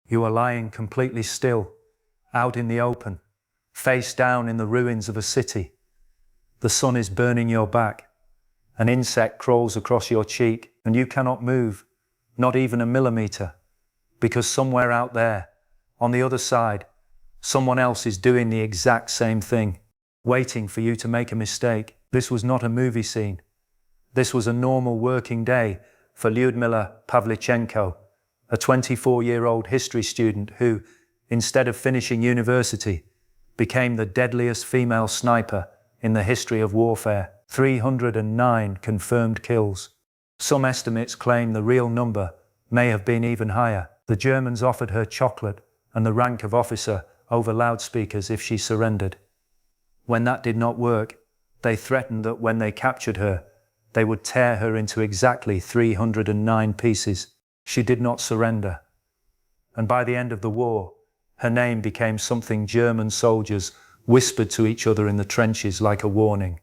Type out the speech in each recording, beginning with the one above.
You are lying completely still, out in the open, face down in the ruins of a city. The sun is burning your back. An insect crawls across your cheek, and you cannot move, not even a millimeter, because somewhere out there, on the other side, someone else is doing the exact same thing, waiting for you to make a mistake. This was not a movie scene. This was a normal working day for Lyudmila Pavlichenko, a 24-year-old history student who, instead of finishing university, became the deadliest female sniper in the history of warfare. 309 confirmed kills. Some estimates claim the real number may have been even higher. The Germans offered her chocolate and the rank of officer over loudspeakers if she surrendered. When that did not work, they threatened that when they captured her, they would tear her into exactly 309 pieces. She did not surrender. And by the end of the war, her name became something German soldiers whispered to each other in the trenches like a warning.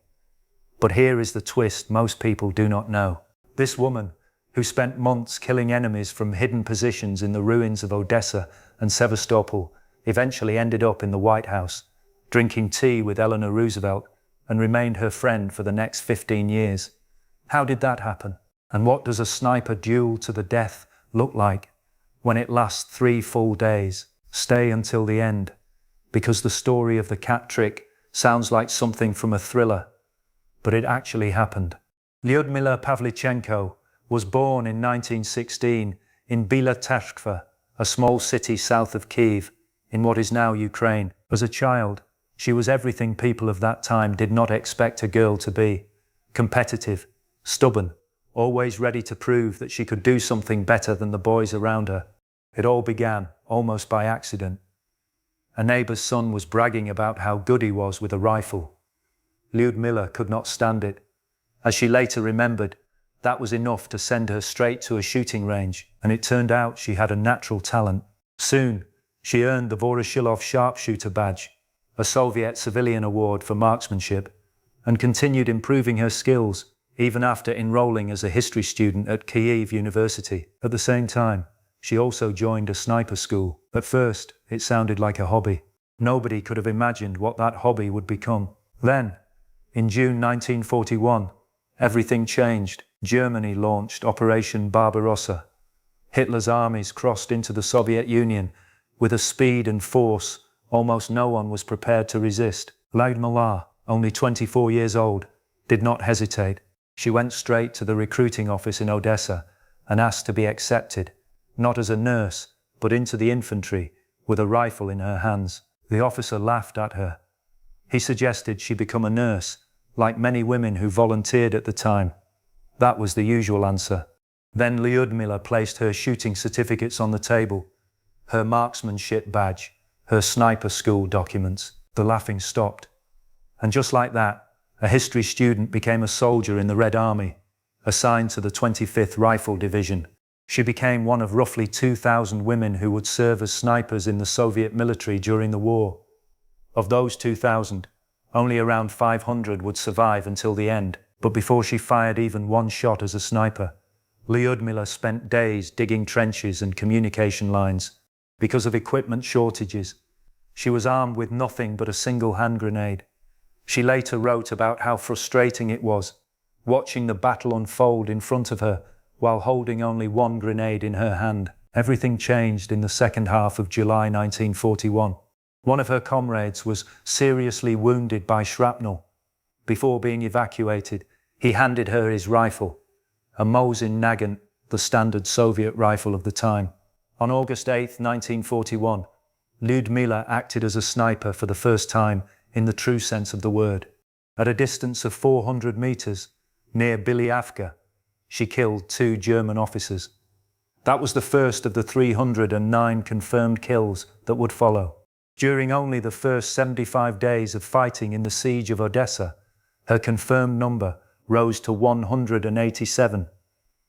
But here is the twist most people do not know. This woman, who spent months killing enemies from hidden positions in the ruins of Odessa and Sevastopol, eventually ended up in the White House, drinking tea with Eleanor Roosevelt, and remained her friend for the next 15 years. How did that happen? And what does a sniper duel to the death look like when it lasts 3 full days? Stay until the end, because the story of the cat trick sounds like something from a thriller, but it actually happened. Lyudmila Pavlichenko was born in 1916 in Bila Tashkva, a small city south of Kyiv, in what is now Ukraine. As a child, she was everything people of that time did not expect a girl to be: competitive, stubborn, always ready to prove that she could do something better than the boys around her. It all began, almost by accident. A neighbor's son was bragging about how good he was with a rifle. Lyudmila could not stand it. As she later remembered, that was enough to send her straight to a shooting range, and it turned out she had a natural talent. Soon, she earned the Voroshilov Sharpshooter Badge, a Soviet civilian award for marksmanship, and continued improving her skills even after enrolling as a history student at Kyiv University. At the same time, she also joined a sniper school. At first, it sounded like a hobby. Nobody could have imagined what that hobby would become. Then, in June 1941, everything changed. Germany launched Operation Barbarossa. Hitler's armies crossed into the Soviet Union with a speed and force almost no one was prepared to resist. Lyudmila, only 24 years old, did not hesitate. She went straight to the recruiting office in Odessa and asked to be accepted, not as a nurse, but into the infantry, with a rifle in her hands. The officer laughed at her. He suggested she become a nurse, like many women who volunteered at the time. That was the usual answer. Then Lyudmila placed her shooting certificates on the table, her marksmanship badge, her sniper school documents. The laughing stopped. And just like that, a history student became a soldier in the Red Army, assigned to the 25th Rifle Division. She became one of roughly 2,000 women who would serve as snipers in the Soviet military during the war. Of those 2,000, only around 500 would survive until the end. But before she fired even one shot as a sniper, Lyudmila spent days digging trenches and communication lines. Because of equipment shortages, she was armed with nothing but a single hand grenade. She later wrote about how frustrating it was, watching the battle unfold in front of her while holding only one grenade in her hand. Everything changed in the second half of July 1941. One of her comrades was seriously wounded by shrapnel. Before being evacuated, he handed her his rifle, a Mosin Nagant, the standard Soviet rifle of the time. On August 8, 1941, Lyudmila acted as a sniper for the first time in the true sense of the word. At a distance of 400 meters, near Bilyavka, she killed 2 German officers. That was the first of the 309 confirmed kills that would follow. During only the first 75 days of fighting in the siege of Odessa, her confirmed number rose to 187.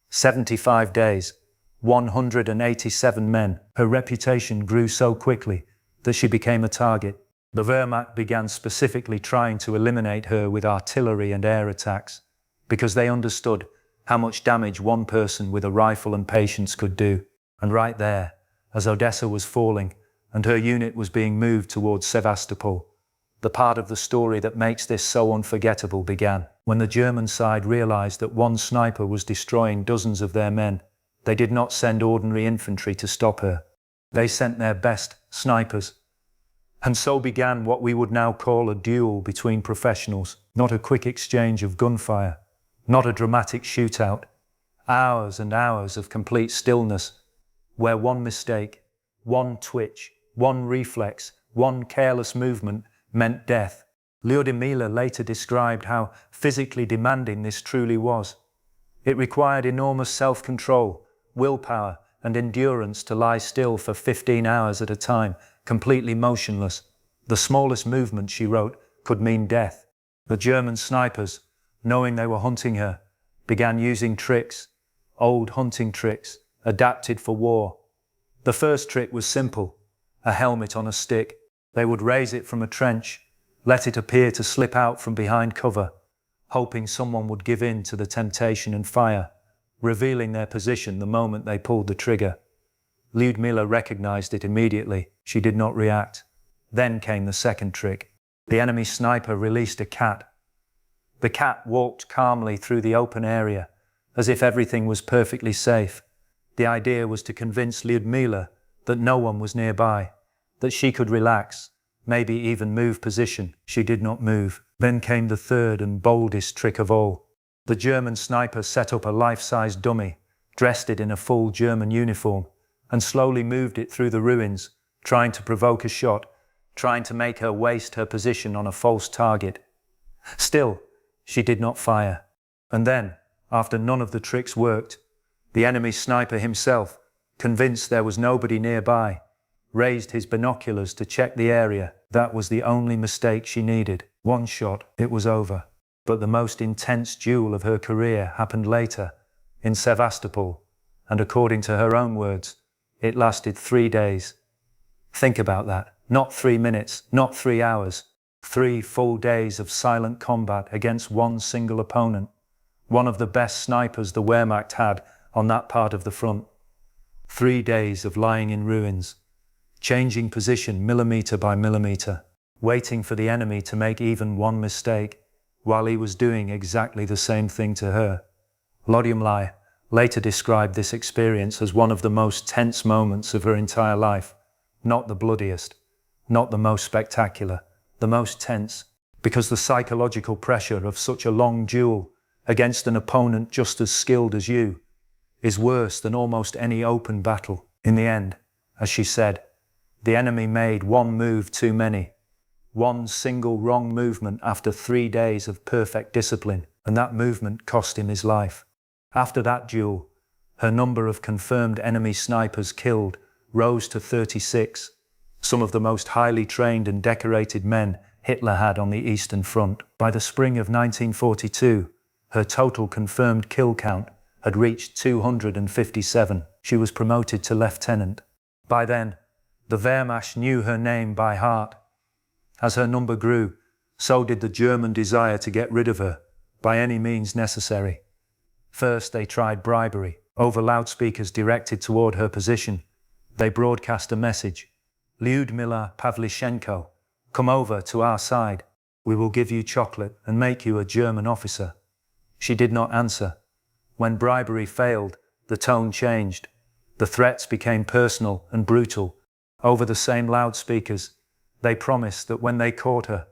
75 days, 187 men. Her reputation grew so quickly that she became a target. The Wehrmacht began specifically trying to eliminate her with artillery and air attacks, because they understood how much damage one person with a rifle and patience could do. And right there, as Odessa was falling and her unit was being moved towards Sevastopol. The part of the story that makes this so unforgettable began when the German side realized that one sniper was destroying dozens of their men. They did not send ordinary infantry to stop her. They sent their best snipers. And so began what we would now call a duel between professionals, not a quick exchange of gunfire, not a dramatic shootout. Hours and hours of complete stillness, where one mistake, one twitch, one reflex, one careless movement meant death. Lyudmila later described how physically demanding this truly was. It required enormous self-control, willpower, and endurance to lie still for 15 hours at a time, completely motionless. The smallest movement, she wrote, could mean death. The German snipers, knowing they were hunting her, began using tricks, old hunting tricks, adapted for war. The first trick was simple, a helmet on a stick. They would raise it from a trench, let it appear to slip out from behind cover, hoping someone would give in to the temptation and fire, revealing their position the moment they pulled the trigger. Lyudmila recognized it immediately. She did not react. Then came the second trick. The enemy sniper released a cat. The cat walked calmly through the open area, as if everything was perfectly safe. The idea was to convince Lyudmila that no one was nearby, that she could relax, maybe even move position. She did not move. Then came the third and boldest trick of all. The German sniper set up a life-size dummy, dressed it in a full German uniform, and slowly moved it through the ruins, trying to provoke a shot, trying to make her waste her position on a false target. Still, she did not fire. And then, after none of the tricks worked, the enemy sniper himself, convinced there was nobody nearby, raised his binoculars to check the area. That was the only mistake she needed. One shot, it was over. But the most intense duel of her career happened later, in Sevastopol, and according to her own words, it lasted 3 days. Think about that. Not 3 minutes, not 3 hours. 3 full days of silent combat against one single opponent. One of the best snipers the Wehrmacht had on that part of the front. 3 days of lying in ruins, changing position millimeter by millimeter, waiting for the enemy to make even one mistake, while he was doing exactly the same thing to her. Lyudmila later described this experience as one of the most tense moments of her entire life. Not the bloodiest, not the most spectacular, the most tense, because the psychological pressure of such a long duel against an opponent just as skilled as you is worse than almost any open battle. In the end, as she said, the enemy made one move too many. One single wrong movement after 3 days of perfect discipline, and that movement cost him his life. After that duel, her number of confirmed enemy snipers killed rose to 36, some of the most highly trained and decorated men Hitler had on the Eastern Front. By the spring of 1942, her total confirmed kill count had reached 257. She was promoted to lieutenant. By then, the Wehrmacht knew her name by heart. As her number grew, so did the German desire to get rid of her, by any means necessary. First, they tried bribery. Over loudspeakers directed toward her position, they broadcast a message. Lyudmila Pavlichenko, come over to our side. We will give you chocolate and make you a German officer. She did not answer. When bribery failed, the tone changed. The threats became personal and brutal. Over the same loudspeakers, they promised that when they caught her,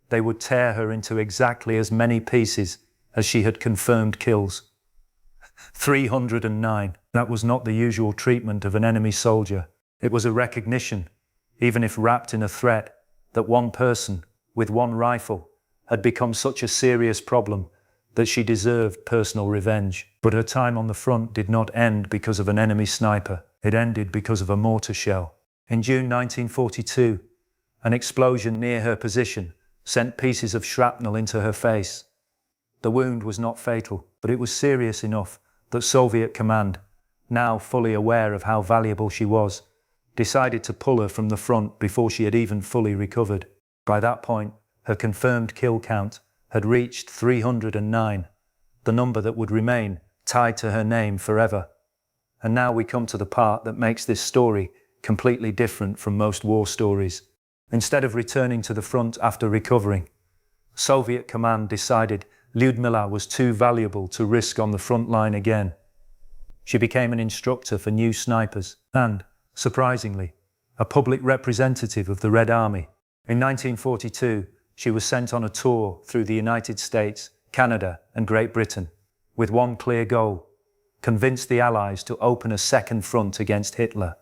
they would tear her into exactly as many pieces as she had confirmed kills. 309. That was not the usual treatment of an enemy soldier. It was a recognition, even if wrapped in a threat, that one person, with one rifle, had become such a serious problem that she deserved personal revenge. But her time on the front did not end because of an enemy sniper. It ended because of a mortar shell. In June 1942, an explosion near her position sent pieces of shrapnel into her face. The wound was not fatal, but it was serious enough that Soviet command, now fully aware of how valuable she was, decided to pull her from the front before she had even fully recovered. By that point, her confirmed kill count had reached 309, the number that would remain tied to her name forever. And now we come to the part that makes this story completely different from most war stories. Instead of returning to the front after recovering, Soviet command decided Lyudmila was too valuable to risk on the front line again. She became an instructor for new snipers and, surprisingly, a public representative of the Red Army. In 1942, she was sent on a tour through the United States, Canada, and Great Britain, with one clear goal: convince the Allies to open a second front against Hitler.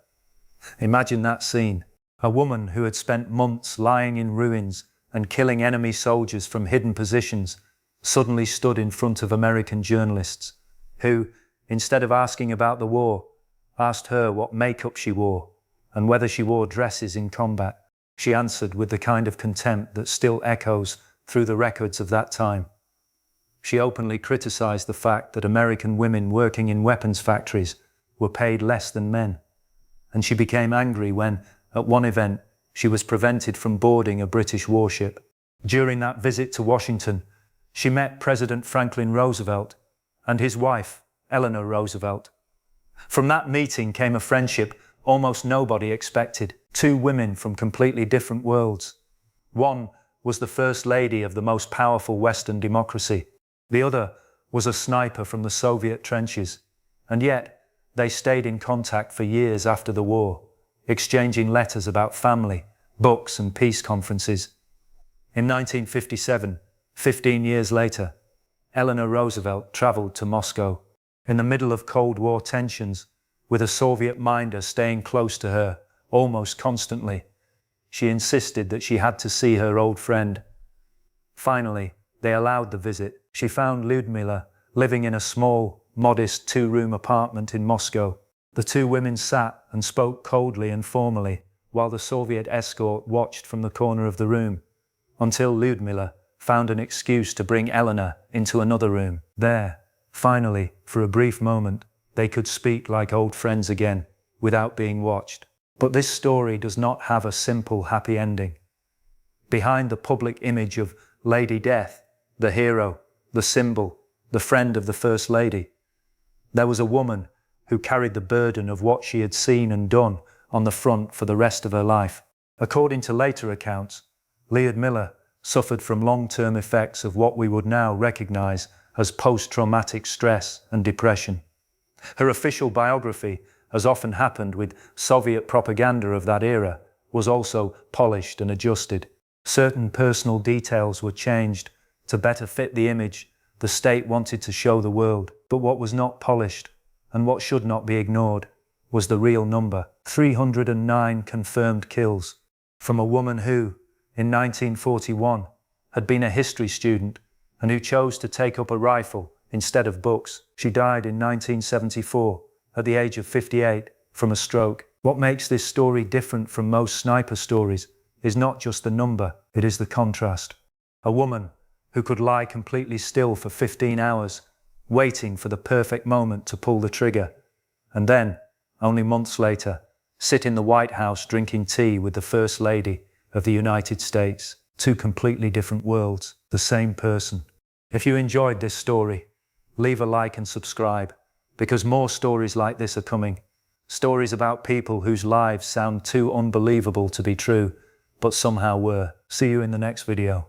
Imagine that scene. A woman who had spent months lying in ruins and killing enemy soldiers from hidden positions suddenly stood in front of American journalists, who, instead of asking about the war, asked her what makeup she wore and whether she wore dresses in combat. She answered with the kind of contempt that still echoes through the records of that time. She openly criticized the fact that American women working in weapons factories were paid less than men. And she became angry when, at one event, she was prevented from boarding a British warship. During that visit to Washington, she met President Franklin Roosevelt and his wife, Elanor Roosevelt. From that meeting came a friendship almost nobody expected. Two women from completely different worlds. One was the First Lady of the most powerful Western democracy. The other was a sniper from the Soviet trenches. And yet, they stayed in contact for years after the war, exchanging letters about family, books, and peace conferences. In 1957, 15 years later, Elanor Roosevelt traveled to Moscow. In the middle of Cold War tensions, with a Soviet minder staying close to her almost constantly, she insisted that she had to see her old friend. Finally, they allowed the visit. She found Lyudmila living in a small, modest two-room apartment in Moscow. The two women sat and spoke coldly and formally, while the Soviet escort watched from the corner of the room, until Lyudmila found an excuse to bring Elanor into another room. There, finally, for a brief moment, they could speak like old friends again, without being watched. But this story does not have a simple happy ending. Behind the public image of Lady Death, the hero, the symbol, the friend of the First Lady, there was a woman who carried the burden of what she had seen and done on the front for the rest of her life. According to later accounts, Lyudmila suffered from long-term effects of what we would now recognize as post-traumatic stress and depression. Her official biography, as often happened with Soviet propaganda of that era, was also polished and adjusted. Certain personal details were changed to better fit the image the state wanted to show the world. But what was not polished, and what should not be ignored, was the real number: 309 confirmed kills, from a woman who, in 1941, had been a history student and who chose to take up a rifle instead of books. She died in 1974, at the age of 58, from a stroke. What makes this story different from most sniper stories is not just the number, it is the contrast. A woman who could lie completely still for 15 hours, waiting for the perfect moment to pull the trigger, and then, only months later, sit in the White House drinking tea with the First Lady of the United States. Two completely different worlds, the same person. If you enjoyed this story, leave a like and subscribe, because more stories like this are coming. Stories about people whose lives sound too unbelievable to be true, but somehow were. See you in the next video.